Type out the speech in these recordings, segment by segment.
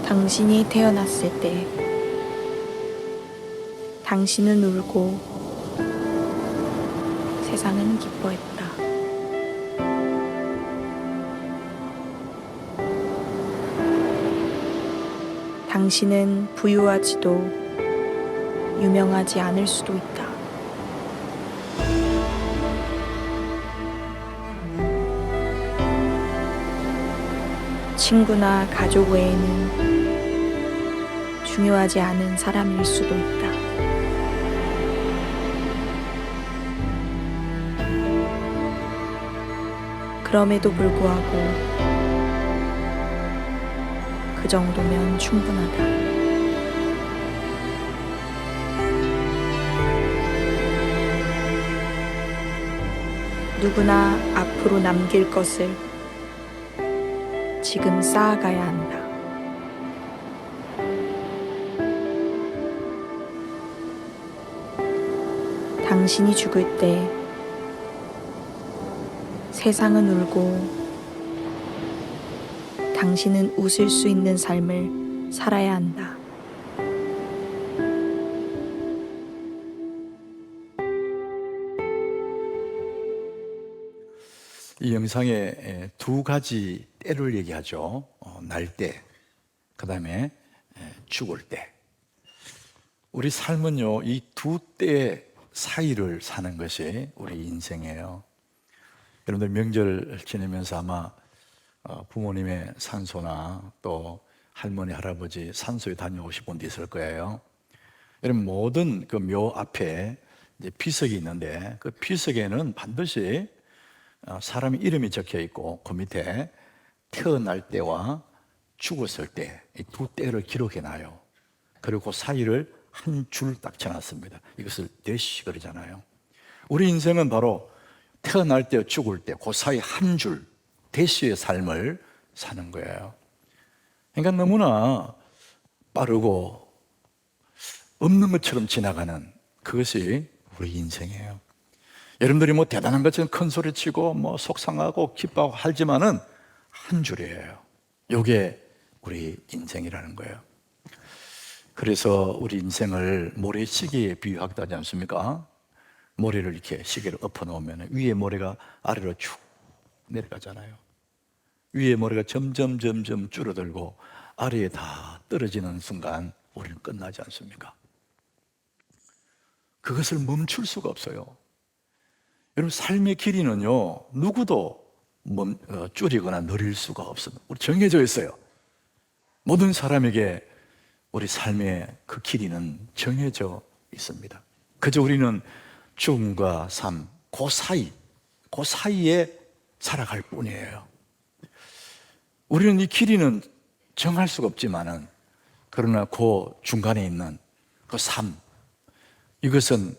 당신이 태어났을 때 당신은 울고 세상은 기뻐했다. 당신은 부유하지도 유명하지 않을 수도 있다. 친구나 가족 외에는 중요하지 않은 사람일 수도 있다. 그럼에도 불구하고 그 정도면 충분하다. 누구나 앞으로 남길 것을 지금 쌓아가야 한다. 당신이 죽을 때 세상은 울고 당신은 웃을 수 있는 삶을 살아야 한다. 이 영상에 두 가지 때를 얘기하죠. 날 때, 그 다음에 죽을 때. 우리 삶은요, 이 두 때 사이를 사는 것이 우리 인생이에요. 여러분들 명절 지내면서 아마 부모님의 산소나 또 할머니, 할아버지 산소에 다녀오신 분도 있을 거예요. 여러분, 모든 그 묘 앞에 이제 비석이 있는데 그 비석에는 반드시 사람의 이름이 적혀 있고 그 밑에 태어날 때와 죽었을 때 이 두 때를 기록해 놔요. 그리고 그 사이를 한 줄 딱 쳐놨습니다. 이것을 대시 그러잖아요. 우리 인생은 바로 태어날 때 죽을 때 그 사이 한 줄 대시의 삶을 사는 거예요. 그러니까 너무나 빠르고 없는 것처럼 지나가는 그것이 우리 인생이에요. 여러분들이 뭐 대단한 것처럼 큰 소리 치고 뭐 속상하고 기뻐하고 하지만은 한 줄이에요. 이게 우리 인생이라는 거예요. 그래서 우리 인생을 모래시계에 비유하기도 하지 않습니까? 모래를 이렇게 시계를 엎어 놓으면 위에 모래가 아래로 쭉 내려가잖아요. 위에 모래가 점점 줄어들고 아래에 다 떨어지는 순간 우리는 끝나지 않습니까? 그것을 멈출 수가 없어요. 여러분, 삶의 길이는요, 누구도 줄이거나 느릴 수가 없습니다. 우리 정해져 있어요. 모든 사람에게 우리 삶의 그 길이는 정해져 있습니다. 그저 우리는 죽음과 삶, 그 사이에 살아갈 뿐이에요. 우리는 이 길이는 정할 수가 없지만은, 그러나 그 중간에 있는 그 삶, 이것은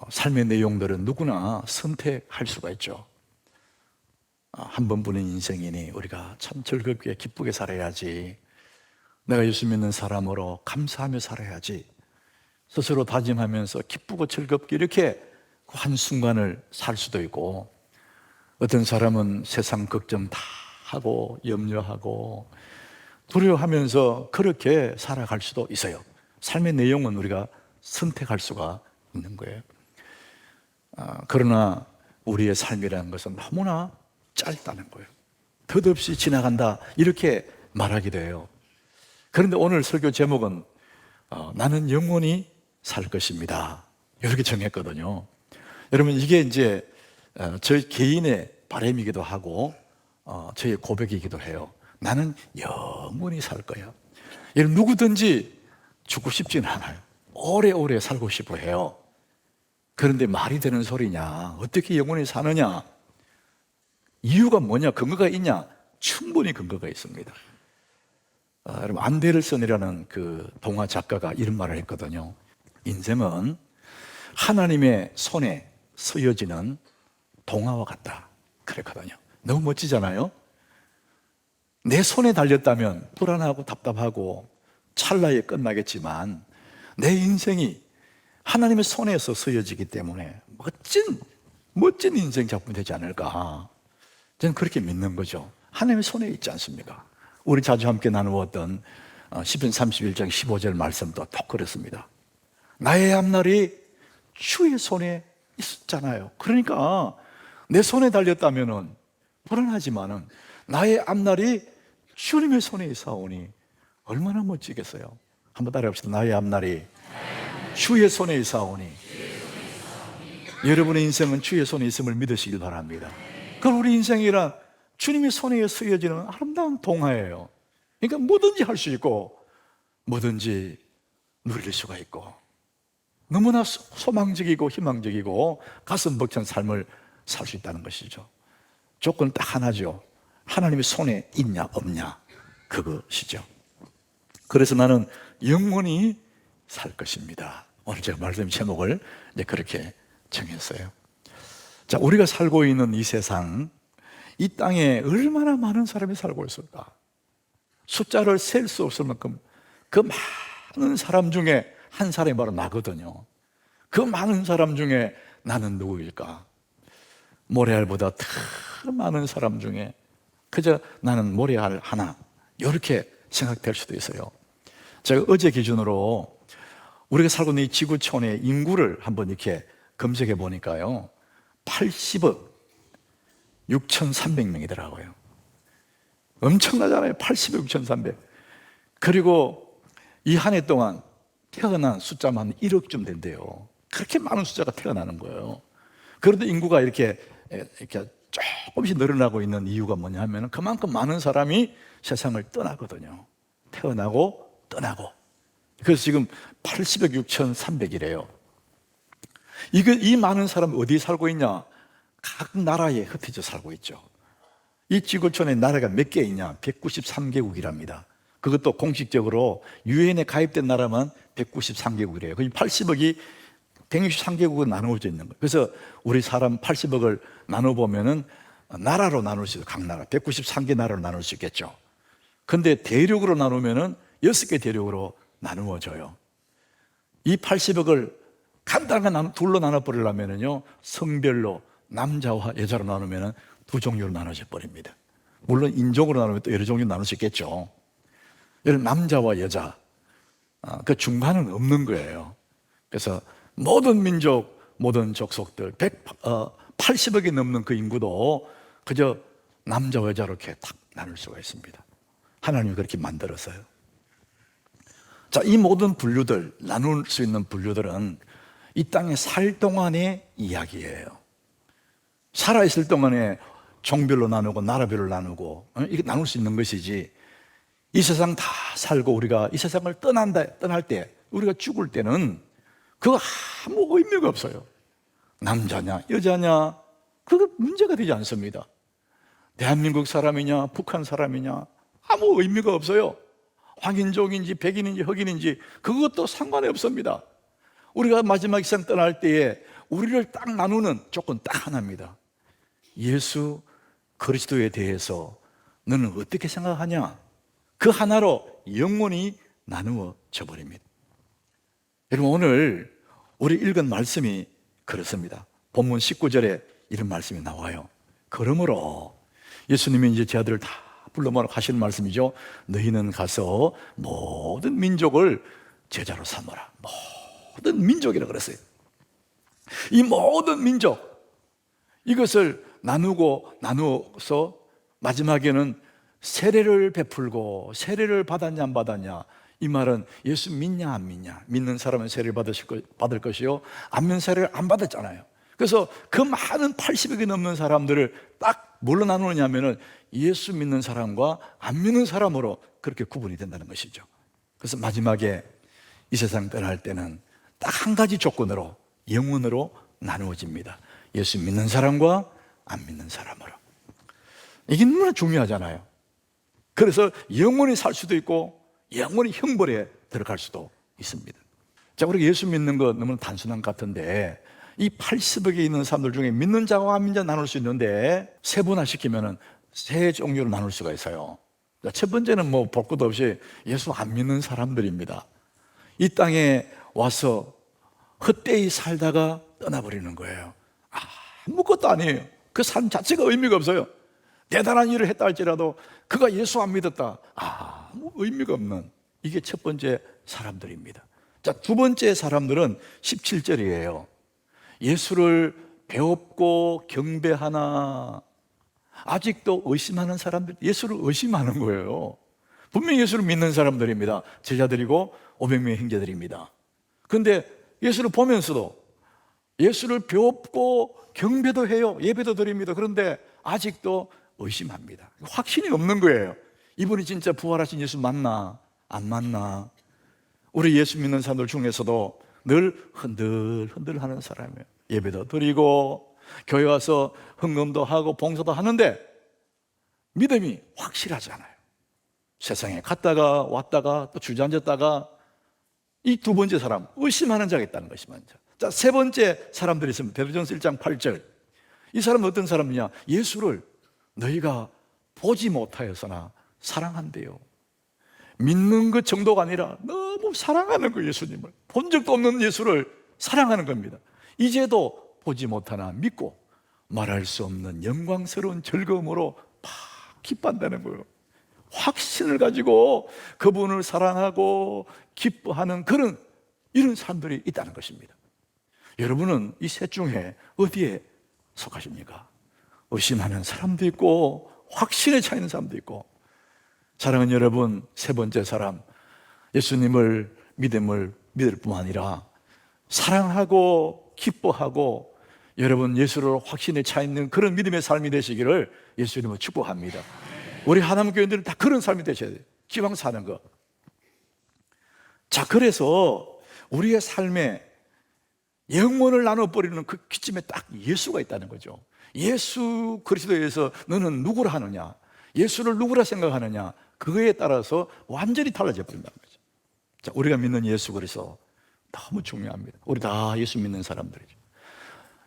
삶의 내용들은 누구나 선택할 수가 있죠. 한 번뿐인 인생이니 우리가 참 즐겁게 기쁘게 살아야지, 내가 예수 믿는 사람으로 감사하며 살아야지 스스로 다짐하면서 기쁘고 즐겁게 이렇게 한순간을 살 수도 있고, 어떤 사람은 세상 걱정 다 하고 염려하고 두려워하면서 그렇게 살아갈 수도 있어요. 삶의 내용은 우리가 선택할 수가 있는 거예요. 그러나 우리의 삶이라는 것은 너무나 짧다는 거예요. 덧없이 지나간다 이렇게 말하기도 해요. 그런데 오늘 설교 제목은 나는 영원히 살 것입니다, 이렇게 정했거든요. 여러분, 이게 이제 저희 개인의 바람이기도 하고 저의 고백이기도 해요. 나는 영원히 살 거야. 여러분, 누구든지 죽고 싶지는 않아요. 오래오래 살고 싶어 해요. 그런데 말이 되는 소리냐? 어떻게 영원히 사느냐? 이유가 뭐냐? 근거가 있냐? 충분히 근거가 있습니다. 여러분, 안데르슨이라는 그 동화 작가가 이런 말을 했거든요. 인생은 하나님의 손에 쓰여지는 동화와 같다, 그랬거든요. 너무 멋지잖아요. 내 손에 달렸다면 불안하고 답답하고 찰나에 끝나겠지만 내 인생이 하나님의 손에서 쓰여지기 때문에 멋진 인생 작품이 되지 않을까, 저는 그렇게 믿는 거죠. 하나님의 손에 있지 않습니까? 우리 자주 함께 나누었던 시편 31장 15절 말씀도 톡 그랬습니다. 나의 앞날이 주의 손에 있었잖아요. 그러니까 내 손에 달렸다면은 불안하지만은 나의 앞날이 주님의 손에 있사오니 얼마나 멋지겠어요. 한번 따라해봅시다. 나의 앞날이 주의 손에 있사오니. 여러분의 인생은 주의 손에 있음을 믿으시길 바랍니다. 그럼 우리 인생이란 주님의 손에 쓰여지는 아름다운 동화예요. 그러니까 뭐든지 할 수 있고 뭐든지 누릴 수가 있고 너무나 소망적이고 희망적이고 가슴 벅찬 삶을 살 수 있다는 것이죠. 조건 딱 하나죠. 하나님의 손에 있냐 없냐, 그것이죠. 그래서 나는 영원히 살 것입니다. 오늘 제가 말씀 제목을 이제 그렇게 정했어요. 자, 우리가 살고 있는 이 세상, 이 땅에 얼마나 많은 사람이 살고 있을까? 숫자를 셀 수 없을 만큼 그 많은 사람 중에 한 사람이 바로 나거든요. 그 많은 사람 중에 나는 누구일까? 모래알보다 더 많은 사람 중에 그저 나는 모래알 하나, 이렇게 생각될 수도 있어요. 제가 어제 기준으로 우리가 살고 있는 이 지구촌의 인구를 한번 이렇게 검색해 보니까요, 80억 6,300명이더라고요. 엄청나잖아요. 80억 6,300. 그리고 이 한 해 동안 태어난 숫자만 1억쯤 된대요. 그렇게 많은 숫자가 태어나는 거예요. 그런데 인구가 이렇게 조금씩 늘어나고 있는 이유가 뭐냐 하면 그만큼 많은 사람이 세상을 떠나거든요. 태어나고 떠나고. 그래서 지금 80억 6,300이래요. 이 많은 사람이 어디에 살고 있냐? 각 나라에 흩어져 살고 있죠. 이 지구촌에 나라가 몇 개 있냐? 193개국이랍니다. 그것도 공식적으로 유엔에 가입된 나라만 193개국이래요. 그 80억이 163개국으로 나누어져 있는 거예요. 그래서 우리 사람 80억을 나눠보면은 나라로 나눌 수 있어요. 각 나라 193개 나라로 나눌 수 있겠죠. 근데 대륙으로 나누면은 6개 대륙으로 나누어져요. 이 80억을 간단하게 둘로 나눠버리려면요, 성별로 남자와 여자로 나누면은 두 종류로 나눠져 버립니다. 물론 인종으로 나누면 또 여러 종류로 나눌 수 있겠죠. 예를 남자와 여자, 그 중간은 없는 거예요. 그래서 모든 민족, 모든 족속들 80억이 넘는 그 인구도 그저 남자와 여자로 이렇게 탁 나눌 수가 있습니다. 하나님이 그렇게 만들었어요. 자, 이 모든 분류들, 나눌 수 있는 분류들은 이 땅에 살 동안의 이야기예요. 살아있을 동안에 종별로 나누고 나라별로 나누고 이게 나눌 수 있는 것이지, 이 세상 다 살고 우리가 이 세상을 떠날 때, 우리가 죽을 때는 그거 아무 의미가 없어요. 남자냐 여자냐 그거 문제가 되지 않습니다. 대한민국 사람이냐 북한 사람이냐 아무 의미가 없어요. 황인종인지 백인인지 흑인인지 그것도 상관이 없습니다. 우리가 마지막 이 세상 떠날 때에 우리를 딱 나누는 조건 딱 하나입니다. 예수 그리스도에 대해서 너는 어떻게 생각하냐? 그 하나로 영원히 나누어져 버립니다. 여러분, 오늘 우리 읽은 말씀이 그렇습니다. 본문 19절에 이런 말씀이 나와요. 그러므로 예수님이 이제 제 아들을 다 불러 모아 하시는 말씀이죠. 너희는 가서 모든 민족을 제자로 삼으라. 모든 민족이라고 그랬어요. 이 모든 민족, 이것을 나누어서 마지막에는 세례를 베풀고, 세례를 받았냐 안 받았냐, 이 말은 예수 믿냐 안 믿냐, 믿는 사람은 세례를 받을 것이요 안 믿는 세례를 안 받았잖아요. 그래서 그 많은 80억이 넘는 사람들을 딱 뭘로 나누느냐면은 예수 믿는 사람과 안 믿는 사람으로 그렇게 구분이 된다는 것이죠. 그래서 마지막에 이 세상 떠날 때는 딱 한 가지 조건으로, 영혼으로 나누어집니다. 예수 믿는 사람과 안 믿는 사람으로. 이게 너무나 중요하잖아요. 그래서 영원히 살 수도 있고 영원히 형벌에 들어갈 수도 있습니다. 자, 우리가 예수 믿는 거 너무 단순한 것 같은데, 이 80억에 있는 사람들 중에 믿는 자와 안 믿는 자 나눌 수 있는데 세분화시키면 세 종류로 나눌 수가 있어요. 첫 번째는 뭐 볼 것도 없이 예수 안 믿는 사람들입니다. 이 땅에 와서 헛되이 살다가 떠나버리는 거예요. 아무것도 아니에요. 그 삶 자체가 의미가 없어요. 대단한 일을 했다 할지라도 그가 예수 안 믿었다, 아무 의미가 없는 이게 첫 번째 사람들입니다. 자, 두 번째 사람들은 17절이에요. 예수를 배웠고 경배하나. 아직도 의심하는 사람들, 예수를 의심하는 거예요. 분명히 예수를 믿는 사람들입니다. 제자들이고 500명의 형제들입니다. 그런데 예수를 보면서도 예수를 배웠고 경배도 해요. 예배도 드립니다. 그런데 아직도 의심합니다. 확신이 없는 거예요. 이분이 진짜 부활하신 예수 맞나? 안 맞나? 우리 예수 믿는 사람들 중에서도 늘 흔들흔들 하는 사람이에요. 예배도 드리고 교회 와서 헌금도 하고 봉사도 하는데 믿음이 확실하잖아요. 세상에 갔다가 왔다가 또 주저앉았다가. 이 두 번째 사람, 의심하는 자가 있다는 것입니다. 자, 세 번째 사람들이 있습니다. 베드로전서 1장 8절. 이 사람은 어떤 사람이냐? 예수를 너희가 보지 못하여서나 사랑한대요. 믿는 것 정도가 아니라 너무 사랑하는 거예요. 예수님을 본 적도 없는 예수를 사랑하는 겁니다. 이제도 보지 못하나 믿고 말할 수 없는 영광스러운 즐거움으로 막 기뻐한다는 거예요. 확신을 가지고 그분을 사랑하고 기뻐하는 이런 사람들이 있다는 것입니다. 여러분은 이 셋 중에 어디에 속하십니까? 의심하는 사람도 있고 확신에 차 있는 사람도 있고. 사랑하는 여러분, 세 번째 사람, 예수님을 믿을 뿐만 아니라 사랑하고 기뻐하고 여러분 예수를 확신에 차 있는 그런 믿음의 삶이 되시기를 예수님을 축복합니다. 우리 하나님 교인들은 다 그런 삶이 되셔야 돼요. 기왕 사는 거. 자, 그래서 우리의 삶에 영혼을 나눠버리는 그 기점에 딱 예수가 있다는 거죠. 예수 그리스도에서 너는 누구라 하느냐, 예수를 누구라 생각하느냐, 그거에 따라서 완전히 달라져 버린다는 거죠. 자, 우리가 믿는 예수 그리스도 너무 중요합니다. 우리 다 예수 믿는 사람들이죠.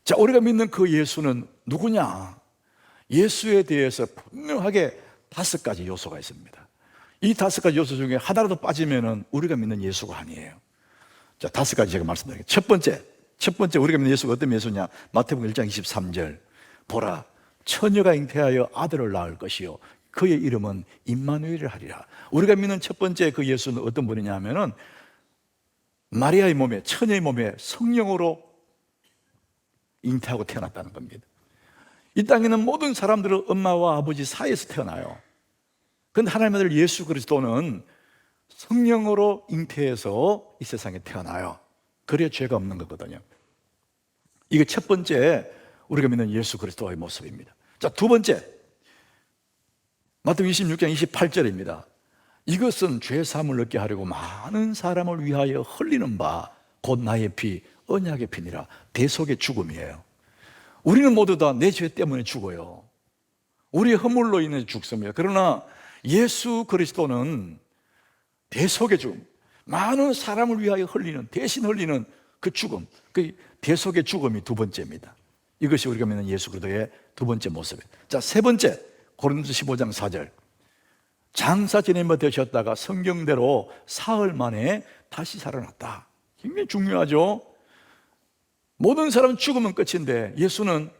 자, 우리가 믿는 그 예수는 누구냐? 예수에 대해서 분명하게 5가지 요소가 있습니다. 이 5가지 요소 중에 하나라도 빠지면은 우리가 믿는 예수가 아니에요. 자, 5가지 제가 말씀드릴게요. 첫 번째 우리가 믿는 예수가 어떤 예수냐? 마태복음 1장 23절. 보라, 처녀가 잉태하여 아들을 낳을 것이요 그의 이름은 임마누엘이라 하리라. 우리가 믿는 첫 번째 그 예수는 어떤 분이냐 하면은 마리아의 몸에, 처녀의 몸에 성령으로 잉태하고 태어났다는 겁니다. 이 땅에는 모든 사람들은 엄마와 아버지 사이에서 태어나요. 그런데 하나님의 아들 예수 그리스도는 성령으로 잉태해서 이 세상에 태어나요. 그래야 죄가 없는 거거든요. 이게 첫 번째 우리가 믿는 예수 그리스도의 모습입니다. 자, 두 번째 마태복음 26장 28절입니다. 이것은 죄사함을 얻게 하려고 많은 사람을 위하여 흘리는 바 곧 나의 피 언약의 피니라. 대속의 죽음이에요. 우리는 모두 다 내 죄 때문에 죽어요. 우리의 허물로 인해 죽습니다. 그러나 예수 그리스도는 대속의 죽음, 많은 사람을 위하여 흘리는, 대신 흘리는 그 죽음, 그 대속의 죽음이 두 번째입니다. 이것이 우리가 믿는 예수 그리스도의 두 번째 모습이에요. 자, 세 번째 고린도서 15장 4절. 장사 지내며 되셨다가 성경대로 사흘 만에 다시 살아났다. 굉장히 중요하죠. 모든 사람은 죽으면 끝인데 예수는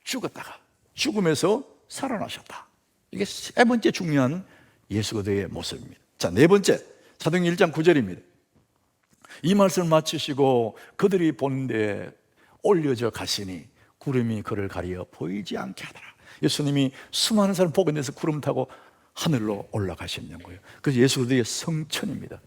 죽었다가 죽음에서 살아나셨다. 이게 세 번째 중요한 예수 그리스도의 모습입니다. 자, 네 번째 사도행전 1장 9절입니다. 이 말씀을 마치시고 그들이 보는데 올려져 가시니 구름이 그를 가리어 보이지 않게 하더라. 예수님이 수많은 사람 보고 내서 구름 타고 하늘로 올라가시는 거예요. 그래서 예수 그리스도의 성천입니다.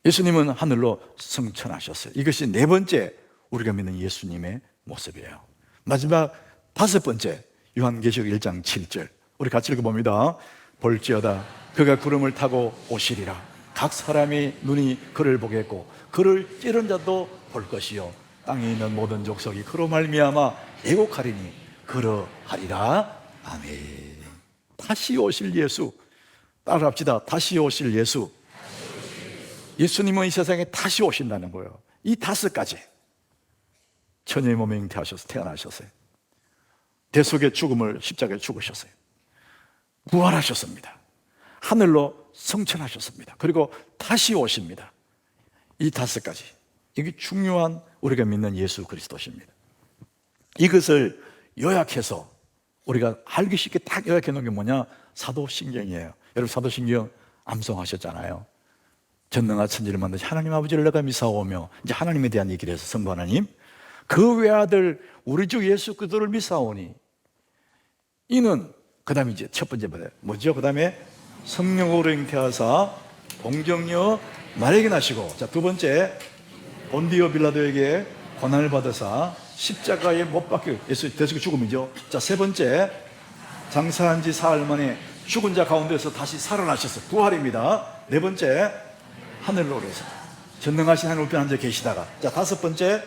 예수님은 하늘로 성천하셨어요. 이것이 네 번째 우리가 믿는 예수님의 모습이에요. 마지막 다섯 번째 요한계시록 1장 7절 우리 같이 읽어봅니다. 볼지어다 그가 구름을 타고 오시리라. 각 사람이 눈이 그를 보겠고 그를 찌른 자도 볼 것이요 땅에 있는 모든 족속이 그로 말미암아 애곡하리니 그러하리라. 아멘. 다시 오실 예수, 따라합시다. 다시 오실 예수. 예수님은 이 세상에 다시 오신다는 거예요. 이 5가지 처녀의 몸에 잉태하셔서 태어나셨어요. 대속의 죽음을 십자가에 죽으셨어요. 부활하셨습니다. 하늘로 성천하셨습니다. 그리고 다시 오십니다. 이 5가지, 이게 중요한 우리가 믿는 예수 그리스도십니다. 이것을 요약해서 우리가 알기 쉽게 딱 요약해 놓은 게 뭐냐? 사도신경이에요. 여러분 사도신경 암송하셨잖아요. 전능하신 이를 만드신 하나님 아버지를 내가 믿사오며, 이제 하나님에 대한 얘기를 해서 성부 하나님, 그 외아들 우리 주 예수 그리스도를 믿사오니 이는, 그 다음에 이제 첫 번째 뭐죠? 그 다음에 성령으로 잉태하사 공정여 나에게 나시고, 자, 두 번째 본디오 빌라도에게 고난을 받으사 십자가에 못 박혀, 예수 대속의 죽음이죠. 자, 세 번째 장사한 지 사흘 만에 죽은 자 가운데서 다시 살아나셔서 부활입니다. 네 번째 하늘로 오르사 전능하신 하늘 우편 앉아 계시다가, 자, 다섯 번째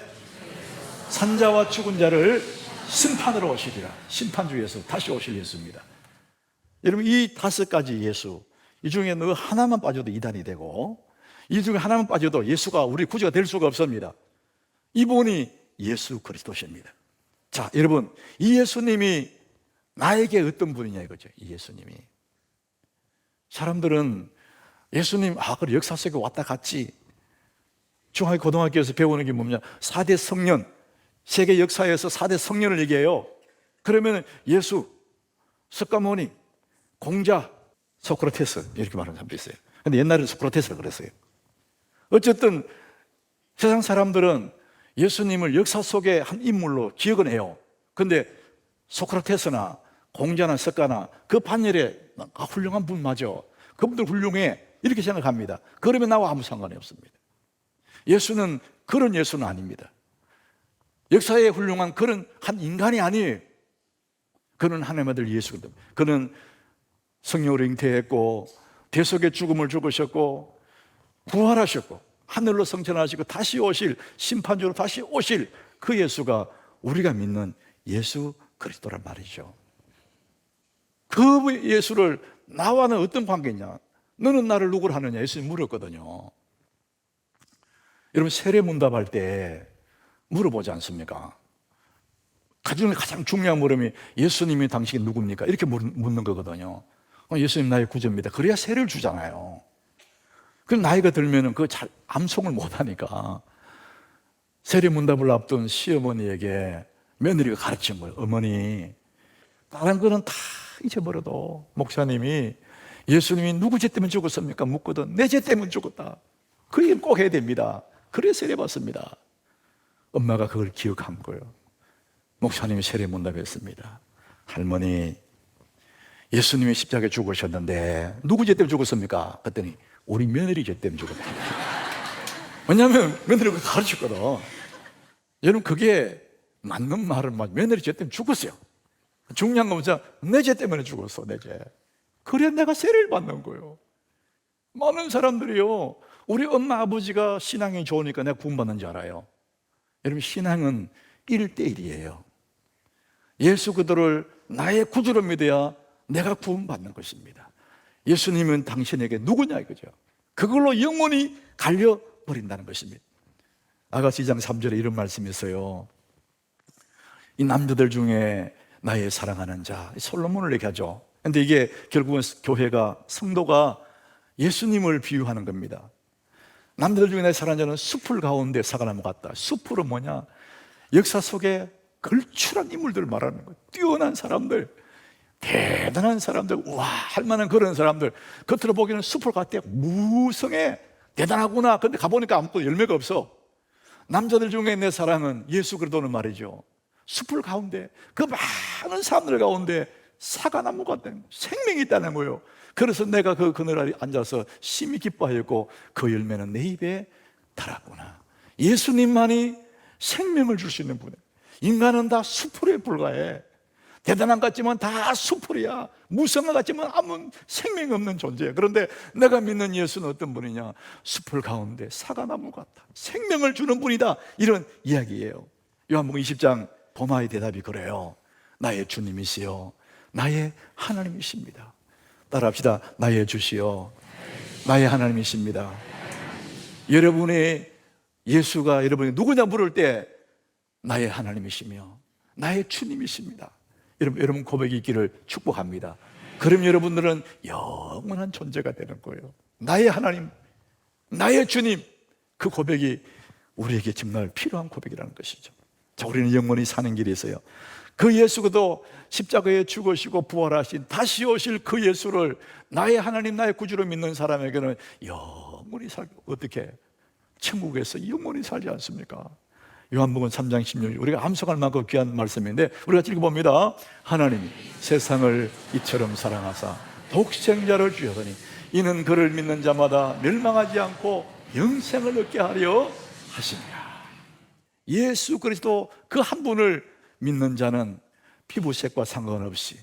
산자와 죽은 자를 심판으로 오시리라. 심판주 예수, 다시 오실 예수입니다. 여러분, 이 다섯 가지 예수, 이 중에 너 하나만 빠져도 이단이 되고, 이 중에 하나만 빠져도 예수가 우리 구주가 될 수가 없습니다. 이분이 예수 그리스도십니다. 자, 여러분, 이 예수님이 나에게 어떤 분이냐 이거죠. 이 예수님이, 사람들은 예수님, 그래, 역사 속에 왔다 갔지. 중학교 고등학교에서 배우는 게 뭐냐, 4대 성년, 세계 역사에서 4대 성년을 얘기해요. 그러면 예수, 석가모니, 공자, 소크라테스, 이렇게 말하는 사람도 있어요. 근데 옛날에는 소크라테스라 그랬어요. 어쨌든 세상 사람들은 예수님을 역사 속의 한 인물로 기억은 해요. 근데 소크라테스나 공자나 석가나 그 반열에 훌륭한 분 맞아, 그분들 훌륭해, 이렇게 생각합니다. 그러면 나와 아무 상관이 없습니다. 예수는 그런 예수는 아닙니다. 역사에 훌륭한 그런 한 인간이 아니에요. 그는 하나님의 아들 예수 그리스도, 그는 성령으로 잉태했고 대속의 죽음을 죽으셨고 부활하셨고 하늘로 승천하시고 다시 오실 심판주로 다시 오실 그 예수가 우리가 믿는 예수 그리스도란 말이죠. 그 예수를 나와는 어떤 관계냐, 너는 나를 누구로 하느냐 예수님 물었거든요. 여러분, 세례문답할 때 물어보지 않습니까? 가장 중요한 물음이 예수님이 당신이 누굽니까? 이렇게 묻는 거거든요. 예수님 나의 구주입니다. 그래야 세례를 주잖아요. 그럼 나이가 들면은 그거 잘 암송을 못하니까 세례문답을 앞둔 시어머니에게 며느리가 가르친 거예요. 어머니, 다른 거는 다 잊어버려도 목사님이 예수님이 누구 죄 때문에 죽었습니까? 묻거든. 내 죄 때문에 죽었다. 그 얘기는 꼭 해야 됩니다. 그래야 세례 받습니다. 엄마가 그걸 기억한 거예요. 목사님이 세례문답했습니다. 할머니, 예수님이 십자가에 죽으셨는데 누구 죄 때문에 죽었습니까? 그랬더니 우리 며느리 죄 때문에 죽었다. 왜냐하면 며느리가 가르쳤거든. 여러분, 그게 맞는 말은 맞아요. 며느리 죄 때문에 죽었어요. 중요한 건 뭐냐, 내 죄 때문에 죽었어, 내 죄. 그래 내가 세례를 받는 거예요. 많은 사람들이요, 우리 엄마 아버지가 신앙이 좋으니까 내가 구원받는 줄 알아요. 여러분, 신앙은 1대1이에요 예수 그리스도를 나의 구주로 믿어야 내가 구원받는 것입니다. 예수님은 당신에게 누구냐 이거죠. 그걸로 영원히 갈려버린다는 것입니다. 아가서 2장 3절에 이런 말씀이 있어요. 이 남자들 중에 나의 사랑하는 자, 솔로몬을 얘기하죠. 근데 이게 결국은 교회가, 성도가 예수님을 비유하는 겁니다. 남자들 중에 나의 사랑하는 자는 숲을 가운데 사과나무 같다. 숲은 뭐냐, 역사 속에 걸출한 인물들을 말하는 거예요. 뛰어난 사람들, 대단한 사람들, 와 할만한 그런 사람들. 겉으로 보기에는 숲을 같대요. 무성해, 대단하구나. 근데 가보니까 아무것도 열매가 없어. 남자들 중에 내 사랑은 예수 그리스도는 말이죠, 숲을 가운데, 그 많은 사람들 가운데 사과나무 같은 생명이 있다는 거예요. 그래서 내가 그 그늘 앉아서 심히 기뻐하였고 그 열매는 내 입에 달았구나. 예수님만이 생명을 줄 수 있는 분이에요. 인간은 다 수풀에 불과해. 대단한 것 같지만 다 수풀이야. 무성한 것 같지만 아무 생명이 없는 존재야. 그런데 내가 믿는 예수는 어떤 분이냐, 수풀 가운데 사과나무 같다, 생명을 주는 분이다, 이런 이야기예요. 요한복음 20장 도마의 대답이 그래요. 나의 주님이시여 나의 하나님이십니다. 따라합시다. 나의 주시여 나의 하나님이십니다. 여러분의 예수가 여러분이 누구냐 물을 때 나의 하나님이시며 나의 주님이십니다. 여러분 고백이 있기를 축복합니다. 그럼 여러분들은 영원한 존재가 되는 거예요. 나의 하나님, 나의 주님, 그 고백이 우리에게 정말 필요한 고백이라는 것이죠. 자, 우리는 영원히 사는 길이 있어요. 그 예수도 십자가에 죽으시고 부활하신 다시 오실 그 예수를 나의 하나님, 나의 구주로 믿는 사람에게는 영원히 어떻게? 천국에서 영원히 살지 않습니까? 요한복음 3장 16절, 우리가 암송할 만큼 귀한 말씀인데 우리가 읽어봅니다. 하나님이 세상을 이처럼 사랑하사 독생자를 주셨더니 이는 그를 믿는 자마다 멸망하지 않고 영생을 얻게 하려 하시니라. 예수 그리스도 그 한 분을 믿는 자는 피부색과 상관없이,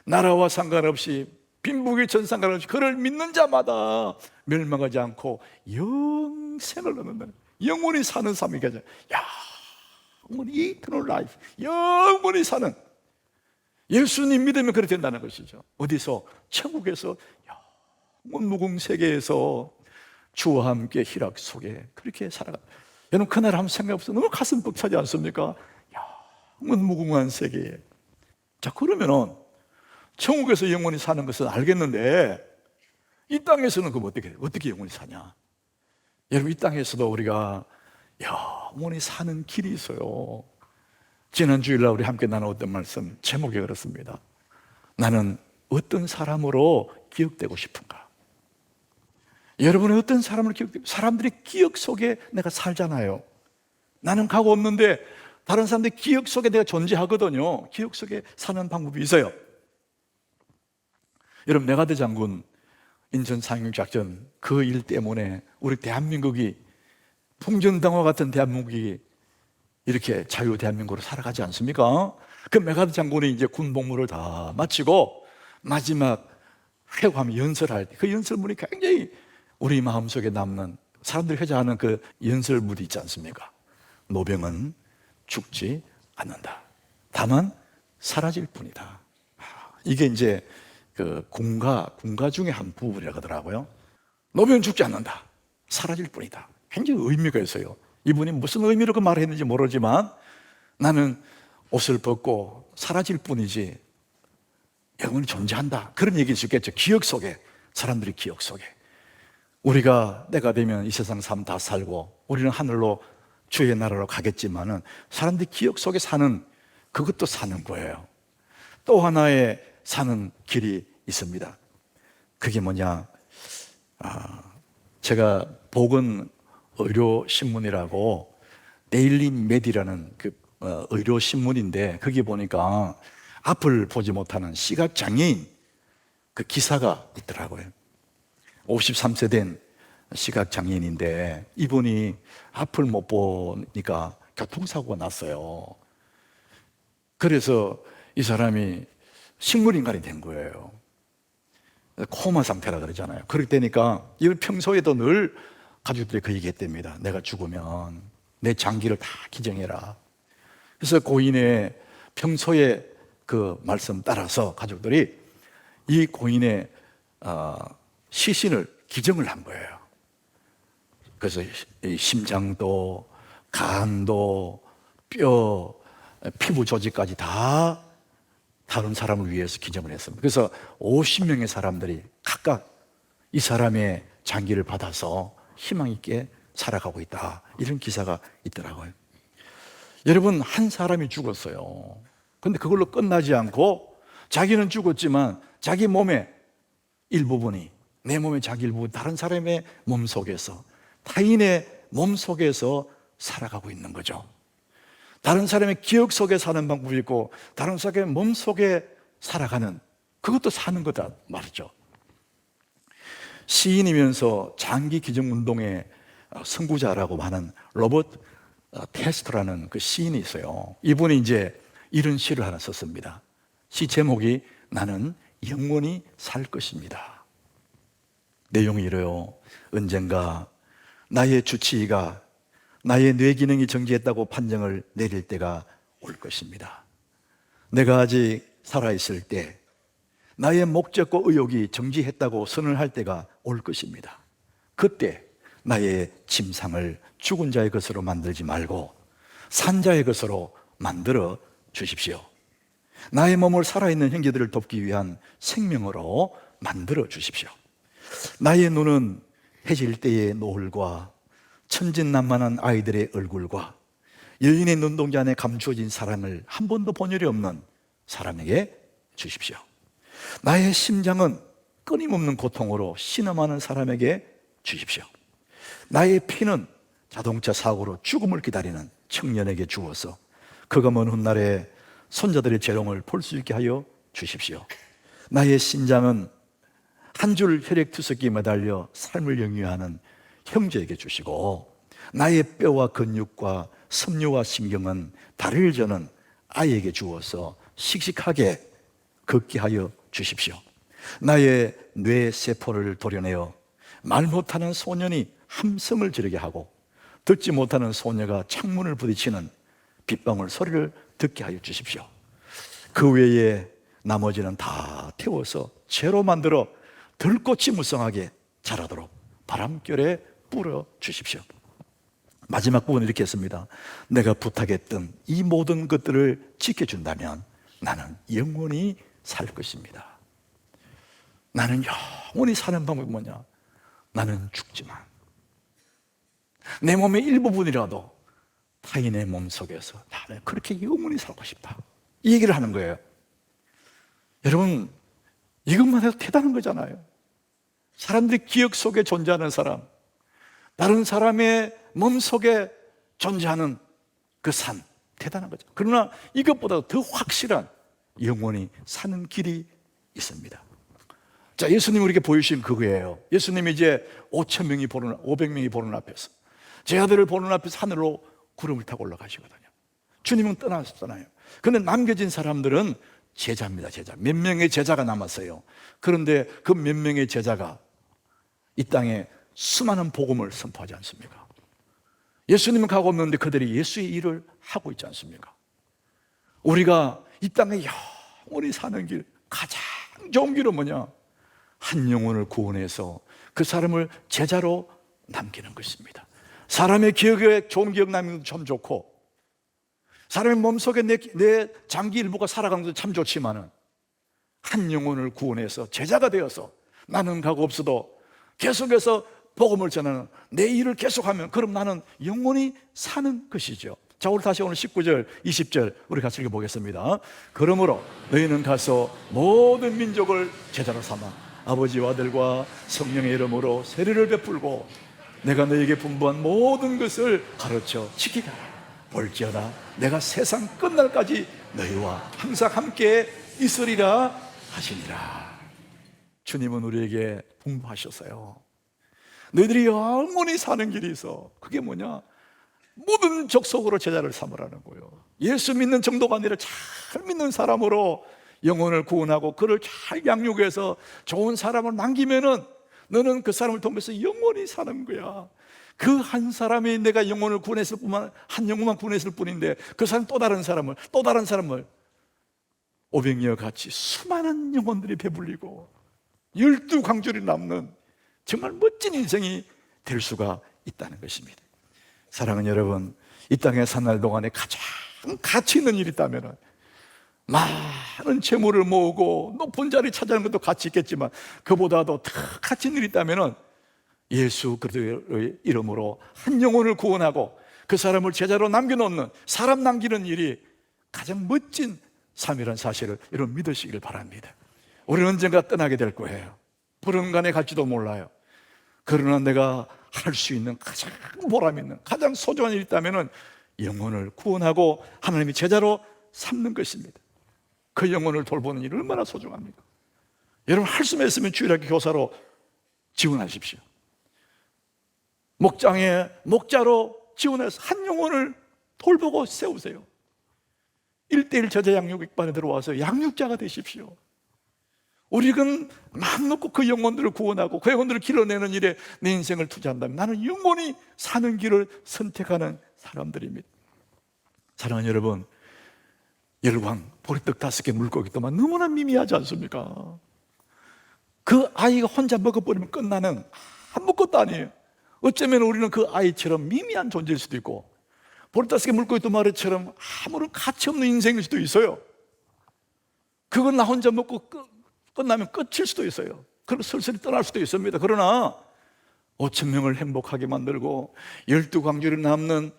나라와 상관없이, 빈부귀천 상관없이 그를 믿는 자마다 멸망하지 않고 영생을 얻는다. 영원히 사는 삶이 되죠. 영원히 eternal life, 영원히 사는, 예수님 믿으면 그렇게 된다는 것이죠. 어디서? 천국에서, 영원 무궁 세계에서 주와 함께 희락 속에 그렇게 살아가. 여러분, 그날 한번 생각 없어 너무 가슴 벅차지 않습니까? 영원 무궁한 세계에. 자, 그러면은 천국에서 영원히 사는 것은 알겠는데 이 땅에서는 그럼 어떻게 영원히 사냐? 여러분, 이 땅에서도 우리가 영원히 사는 길이 있어요. 지난 주일날 우리 함께 나누었던 말씀 제목이 그렇습니다. 나는 어떤 사람으로 기억되고 싶은가? 여러분은 어떤 사람을 기억되고, 사람들의 기억 속에 내가 살잖아요. 나는 가고 없는데 다른 사람들의 기억 속에 내가 존재하거든요. 기억 속에 사는 방법이 있어요. 여러분, 메가드 장군 인천 상륙작전 그 일 때문에 우리 대한민국이, 풍전당화 같은 대한민국이 이렇게 자유 대한민국으로 살아가지 않습니까? 그 메가드 장군이 이제 군 복무를 다 마치고 마지막 회고하면 연설할 때 그 연설문이 굉장히 우리 마음속에 남는, 사람들이 회자하는 그 연설문이 있지 않습니까? 노병은 죽지 않는다. 다만 사라질 뿐이다. 이게 이제 그 군가 중에 한 부분이라고 하더라고요. 노병은 죽지 않는다. 사라질 뿐이다. 굉장히 의미가 있어요. 이분이 무슨 의미로 그 말을 했는지 모르지만 나는 옷을 벗고 사라질 뿐이지 영원히 존재한다. 그런 얘기일 수 있겠죠. 기억 속에, 사람들의 기억 속에. 우리가 때가 되면 이 세상 삶 다 살고 우리는 하늘로 주의 나라로 가겠지만은 사람들이 기억 속에 사는, 그것도 사는 거예요. 또 하나의 사는 길이 있습니다. 그게 뭐냐? 제가 보건 의료 신문이라고 데일리 메디라는 그 의료 신문인데 거기 보니까 앞을 보지 못하는 시각 장애인 그 기사가 있더라고요. 53세 된 시각 장애인인데 이분이 앞을 못 보니까 교통사고가 났어요. 그래서 이 사람이 식물인간이 된 거예요. 코마 상태라 그러잖아요. 그렇게 되니까 이건 평소에도 늘 가족들이 그 얘기했답니다. 내가 죽으면 내 장기를 다 기증해라. 그래서 고인의 평소에 그 말씀 따라서 가족들이 이 고인의 시신을 기증을 한 거예요. 그래서 심장도, 간도, 뼈, 피부 조직까지 다 다른 사람을 위해서 기증을 했습니다. 그래서 50명의 사람들이 각각 이 사람의 장기를 받아서 희망 있게 살아가고 있다. 이런 기사가 있더라고요. 여러분, 한 사람이 죽었어요. 근데 그걸로 끝나지 않고 자기는 죽었지만 자기 몸의 일부분이, 내 몸의 자기 일부분, 다른 사람의 몸 속에서, 타인의 몸 속에서 살아가고 있는 거죠. 다른 사람의 기억 속에 사는 방법이 있고 다른 사람의 몸 속에 살아가는, 그것도 사는 거다 말이죠. 시인이면서 장기 기증 운동의 선구자라고 하는 로버트 테스터라는 그 시인이 있어요. 이분이 이제 이런 시를 하나 썼습니다. 시 제목이 나는 영원히 살 것입니다. 내용이 이래요. 언젠가 나의 주치의가 나의 뇌 기능이 정지했다고 판정을 내릴 때가 올 것입니다. 내가 아직 살아있을 때 나의 목적과 의욕이 정지했다고 선언할 때가 올 것입니다. 그때 나의 침상을 죽은 자의 것으로 만들지 말고 산 자의 것으로 만들어 주십시오. 나의 몸을 살아있는 형제들을 돕기 위한 생명으로 만들어 주십시오. 나의 눈은 해질 때의 노을과 천진난만한 아이들의 얼굴과 여인의 눈동자 안에 감추어진 사랑을 한 번도 본 일이 없는 사람에게 주십시오. 나의 심장은 끊임없는 고통으로 신음하는 사람에게 주십시오. 나의 피는 자동차 사고로 죽음을 기다리는 청년에게 주어서 그가 먼 훗날에 손자들의 재롱을 볼 수 있게 하여 주십시오. 나의 심장은 한 줄 혈액투석기에 매달려 삶을 영위하는 형제에게 주시고, 나의 뼈와 근육과 섬유와 신경은 다리를 저는 아이에게 주어서 씩씩하게 걷게 하여 주십시오. 나의 뇌세포를 도려내어 말 못하는 소년이 함성을 지르게 하고 듣지 못하는 소녀가 창문을 부딪히는 빗방울 소리를 듣게 하여 주십시오. 그 외에 나머지는 다 태워서 재로 만들어 들꽃이 무성하게 자라도록 바람결에 뿌려 주십시오. 마지막 부분 이렇게 했습니다. 내가 부탁했던 이 모든 것들을 지켜준다면 나는 영원히 살 것입니다. 나는 영원히 사는 방법이 뭐냐? 나는 죽지만 내 몸의 일부분이라도 타인의 몸 속에서 나는 그렇게 영원히 살고 싶다, 이 얘기를 하는 거예요. 여러분, 이것만 해도 대단한 거잖아요. 사람들이 기억 속에 존재하는 사람, 다른 사람의 몸 속에 존재하는 그 삶, 대단한 거죠. 그러나 이것보다 더 확실한 영원히 사는 길이 있습니다. 자, 예수님이 우리에게 보여주신 그거예요. 예수님이 이제 500명이 보는 앞에서, 제 아들을 보는 앞에서 하늘로 구름을 타고 올라가시거든요. 주님은 떠나셨잖아요. 그런데 남겨진 사람들은 제자입니다. 제자. 몇 명의 제자가 남았어요. 그런데 그 몇 명의 제자가 이 땅에 수많은 복음을 선포하지 않습니까? 예수님은 가고 없는데 그들이 예수의 일을 하고 있지 않습니까? 우리가 이 땅에 영원히 사는 길, 가장 좋은 길은 뭐냐? 한 영혼을 구원해서 그 사람을 제자로 남기는 것입니다. 사람의 기억에 좋은 기억 남기는 것도 참 좋고, 사람의 몸속에 내 장기 일부가 살아가는 것도 참 좋지만은, 한 영혼을 구원해서 제자가 되어서 나는 가고 없어도 계속해서 복음을 전하는 내 일을 계속하면, 그럼 나는 영원히 사는 것이죠. 자, 우리 다시 오늘 19절, 20절 우리 같이 읽어보겠습니다. 그러므로 너희는 가서 모든 민족을 제자로 삼아 아버지와 아들과 성령의 이름으로 세례를 베풀고 내가 너희에게 분부한 모든 것을 가르쳐 지키라. 볼지어다 내가 세상 끝날까지 너희와 항상 함께 있으리라 하시니라. 주님은 우리에게 분부하셨어요. 너희들이 영원히 사는 길이 있어. 그게 뭐냐? 모든 족속으로 제자를 삼으라는 거예요. 예수 믿는 정도가 아니라 잘 믿는 사람으로 영혼을 구원하고 그를 잘 양육해서 좋은 사람을 남기면은 너는 그 사람을 통해서 영원히 사는 거야. 그 한 사람이 내가 영혼을 구원했을 뿐만, 한 영혼만 구원했을 뿐인데 그 사람 또 다른 사람을 500여 같이 수많은 영혼들이 배불리고 12광줄이 남는 정말 멋진 인생이 될 수가 있다는 것입니다. 사랑하는 여러분, 이 땅에 산 날 동안에 가장 가치 있는 일이 있다면 많은 재물을 모으고 높은 자리 차지하는 것도 가치 있겠지만, 그보다도 더 가치 있는 일이 있다면 예수 그리스도의 이름으로 한 영혼을 구원하고 그 사람을 제자로 남겨놓는, 사람 남기는 일이 가장 멋진 삶이라는 사실을 여러분 믿으시길 바랍니다. 우리는 언젠가 떠나게 될 거예요. 불언간에 갈지도 몰라요. 그러나 내가 할 수 있는 가장 보람 있는, 가장 소중한 일이 있다면 영혼을 구원하고 하나님의 제자로 삼는 것입니다. 그 영혼을 돌보는 일이 얼마나 소중합니까? 여러분, 할 수만 있으면 주일학교 교사로 지원하십시오. 목장에 목자로 지원해서 한 영혼을 돌보고 세우세요. 1:1 제자 양육 익반에 들어와서 양육자가 되십시오. 우리는 마음 놓고 그 영혼들을 구원하고 그 영혼들을 길러내는 일에 내 인생을 투자한다면 나는 영원히 사는 길을 선택하는 사람들입니다. 사랑하는 여러분, 열광, 보리떡 5개 물고기 또한 너무나 미미하지 않습니까? 그 아이가 혼자 먹어버리면 끝나는 아무것도 아니에요. 어쩌면 우리는 그 아이처럼 미미한 존재일 수도 있고, 보리떡 5개 물고기 두 마리처럼 아무런 가치 없는 인생일 수도 있어요. 그건 나 혼자 먹고 끝나면 끝일 수도 있어요. 그리고 슬슬 떠날 수도 있습니다. 그러나 5,000명을 행복하게 만들고 12광주를 남는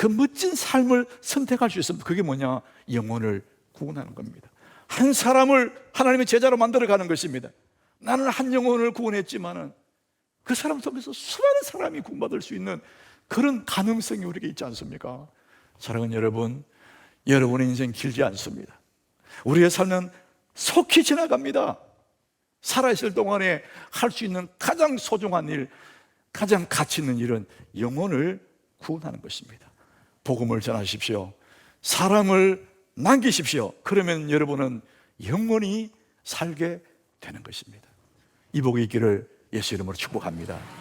그 멋진 삶을 선택할 수 있으면 그게 뭐냐? 영혼을 구원하는 겁니다. 한 사람을 하나님의 제자로 만들어가는 것입니다. 나는 한 영혼을 구원했지만은 그 사람 속에서 수많은 사람이 구원받을 수 있는 그런 가능성이 우리에게 있지 않습니까? 사랑하는 여러분, 여러분의 인생 길지 않습니다. 우리의 삶은 속히 지나갑니다. 살아있을 동안에 할 수 있는 가장 소중한 일, 가장 가치 있는 일은 영혼을 구원하는 것입니다. 복음을 전하십시오. 사랑을 남기십시오. 그러면 여러분은 영원히 살게 되는 것입니다. 이 복이 있기를 예수 이름으로 축복합니다.